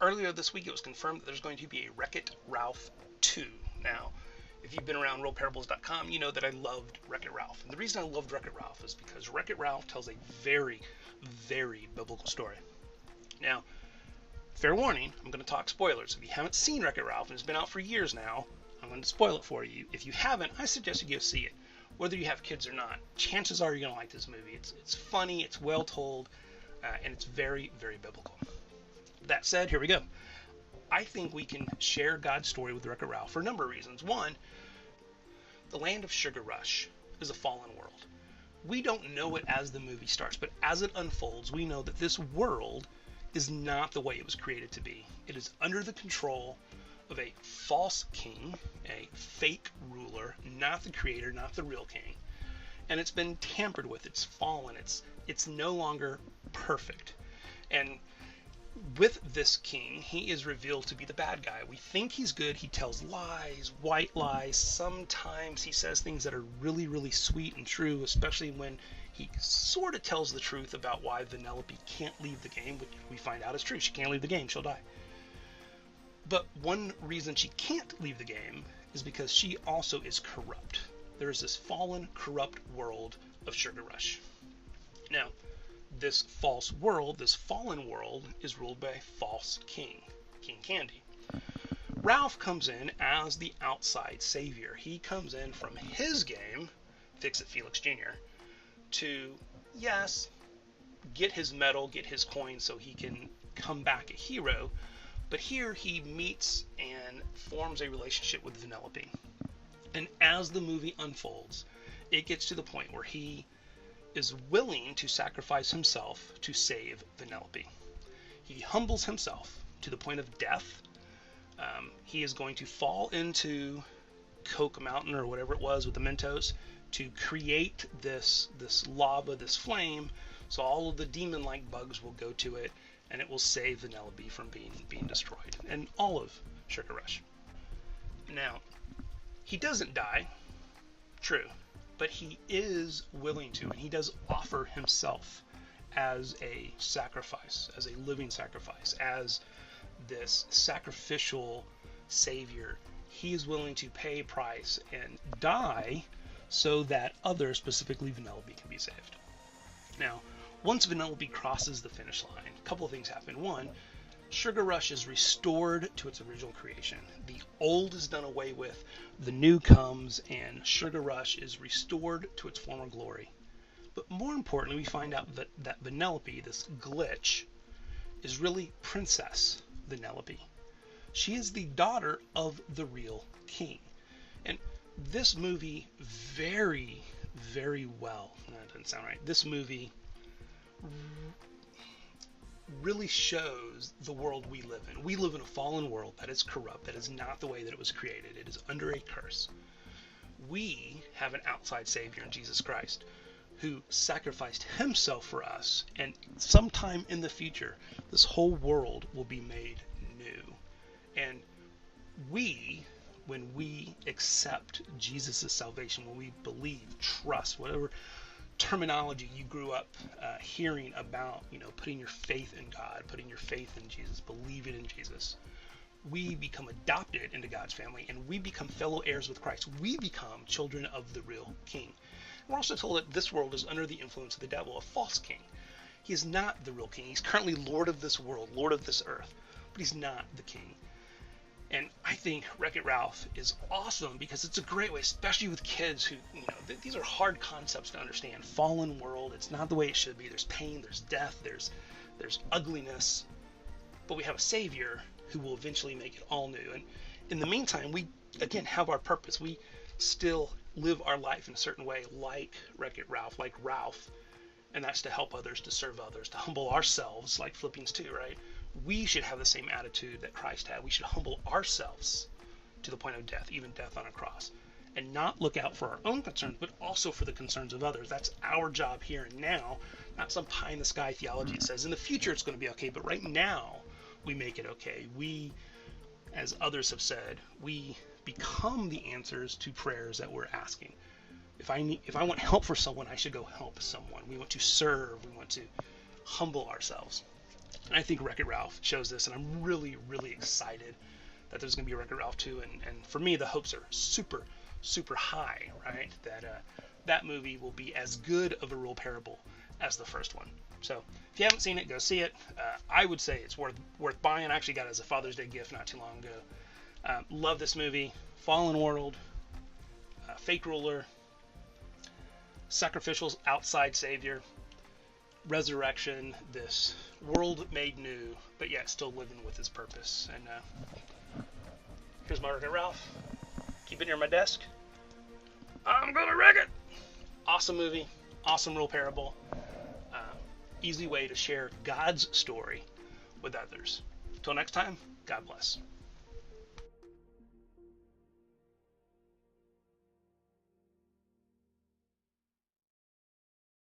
earlier this week it was confirmed that there's going to be a Wreck-It Ralph 2. Now, if you've been around RealParables.com, you know that I loved Wreck-It Ralph. And the reason I loved Wreck-It Ralph is because Wreck-It Ralph tells a very, very biblical story. Now, fair warning, I'm going to talk spoilers. If you haven't seen Wreck-It Ralph, and it's been out for years now, I'm going to spoil it for you. If you haven't, I suggest you go see it. Whether you have kids or not, chances are you're going to like this movie. It's funny, it's well told, and it's very, very biblical. That said, here we go. I think we can share God's story with Wreck-It Ralph for a number of reasons. One, the land of Sugar Rush is a fallen world. We don't know it as the movie starts, but as it unfolds, we know that this world is not the way it was created to be. It is under the control of a false king, a fake ruler, not the creator, not the real king. And it's been tampered with, it's fallen, it's no longer perfect. And with this king, he is revealed to be the bad guy. We think he's good. He tells lies, white lies. Sometimes he says things that are really, really sweet and true, especially when he sort of tells the truth about why Vanellope can't leave the game, which we find out is true. She can't leave the game. She'll die. But one reason she can't leave the game is because she also is corrupt. There is this fallen, corrupt world of Sugar Rush. Now, this false world, this fallen world, is ruled by a false king, King Candy. Ralph comes in as the outside savior. He comes in from his game, Fix-It Felix Jr., to, yes, get his medal, get his coin so he can come back a hero. But here he meets and forms a relationship with Vanellope. And as the movie unfolds, it gets to the point where he is willing to sacrifice himself to save Vanellope. He humbles himself to the point of death. He is going to fall into Coke Mountain or whatever it was with the Mentos to create this lava, this flame, so all of the demon-like bugs will go to it and it will save Vanellope from being destroyed, and all of Sugar Rush. Now, he doesn't die, true, but he is willing to, and he does offer himself as a sacrifice, as a living sacrifice, as this sacrificial savior. He is willing to pay a price and die so that others, specifically Vanellope, can be saved. Now, once Vanellope crosses the finish line, a couple of things happen. One, Sugar Rush is restored to its original creation. The old is done away with, the new comes, and Sugar Rush is restored to its former glory. But more importantly, we find out that Vanellope, this glitch, is really Princess Vanellope. She is the daughter of the real king. And this movie very, very well, that doesn't sound right, this movie really shows the world we live in. We live in a fallen world that is corrupt, that is not the way that it was created. It is under a curse. We have an outside savior in Jesus Christ who sacrificed himself for us, and sometime in the future this whole world will be made new. And we, when we accept Jesus' salvation, when we believe, trust, whatever terminology you grew up hearing about, putting your faith in God, putting your faith in Jesus, believing in Jesus, we become adopted into God's family, and we become fellow heirs with Christ. We become children of the real king. We're also told that this world is under the influence of the devil, a false king. He is not the real king. He's currently Lord of this world, Lord of this earth, but he's not the king. And I think Wreck-It Ralph is awesome because it's a great way, especially with kids who, these are hard concepts to understand. Fallen world, it's not the way it should be. There's pain, there's death, there's ugliness. But we have a savior who will eventually make it all new. And in the meantime, we, again, have our purpose. We still live our life in a certain way like Wreck-It Ralph, like Ralph. And that's to help others, to serve others, to humble ourselves, like Philippians 2, right? We should have the same attitude that Christ had. We should humble ourselves to the point of death, even death on a cross, and not look out for our own concerns, but also for the concerns of others. That's our job here and now, not some pie-in-the-sky theology that says in the future it's going to be okay, but right now we make it okay. We, as others have said, we become the answers to prayers that we're asking. If I want help for someone, I should go help someone. We want to serve. We want to humble ourselves. And I think Wreck-It Ralph shows this, and I'm really, really excited that there's going to be a Wreck-It Ralph 2. And for me, the hopes are super, super high, right? That movie will be as good of a real parable as the first one. So if you haven't seen it, go see it. I would say it's worth buying. I actually got it as a Father's Day gift not too long ago. Love this movie. Fallen world, fake ruler, sacrificial outside savior, resurrection, this world made new, but yet still living with his purpose. And here's my Wreck-It Ralph. Keep it near my desk. I'm gonna wreck it. Awesome movie, awesome real parable. Easy way to share God's story with others. Until next time, God bless.